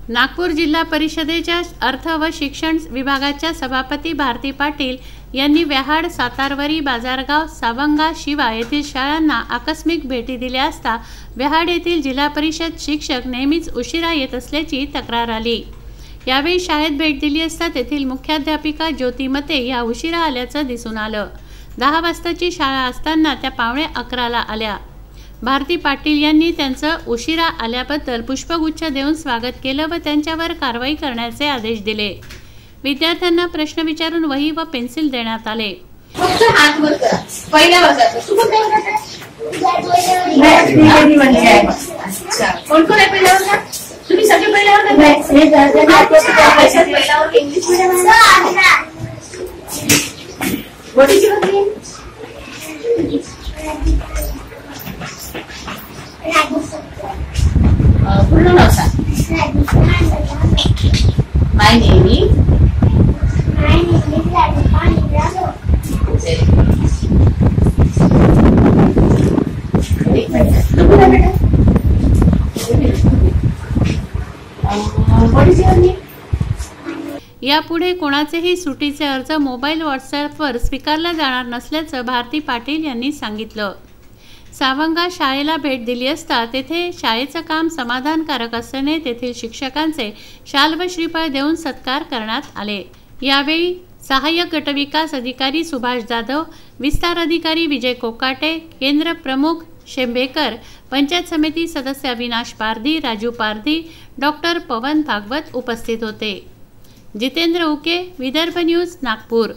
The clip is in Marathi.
नागपूर जिल्हा परिषदेच्या अर्थ व शिक्षण विभागाच्या सभापती भारती पाटील यांनी व्याहाड, सातारवरी, बाजारगाव, सावंगा, शिवा येथील शाळांना आकस्मिक भेटी दिल्या असता व्याहाड येथील जिल्हा परिषद शिक्षक नेहमीच उशिरा येत असल्याची तक्रार आली। यावेळी शाळेत भेट दिली असता तेथील मुख्याध्यापिका ज्योती मते या उशिरा आल्याचं दिसून आलं। 10 वाजताची शाळा असताना त्या 11:15 आल्या। भारती पाटील यांनी त्यांचं उशिरा आल्याबद्दल पुष्पगुच्छ देऊन स्वागत केलं व त्यांच्यावर कारवाई करण्याचे आदेश दिले। विद्यार्थ्यांना प्रश्न विचारून वही व पेन्सिल देण्यात आले। My name is What is your name? यापुढे कोणाचेही सुटीचे अर्ज मोबाईल व्हॉट्सॲपवर स्वीकारला जाणार नसल्याचं भारती पाटील यांनी सांगितलं। सावंगा शाळेला भेट दिली असता तेथे शाळेचं काम समाधानकारक असल्याने तेथील शिक्षकांचे शाल व श्रीफळ देऊन सत्कार करण्यात आले। यावेळी सहाय्यक गटविकास अधिकारी सुभाष जाधव, विस्तार अधिकारी विजय कोकाटे, केंद्र प्रमुख शेंबेकर, पंचायत समिती सदस्य अविनाश पारधी, राजू पारधी, डॉक्टर पवन भागवत उपस्थित होते। जितेंद्र उके, विदर्भ न्यूज, नागपूर।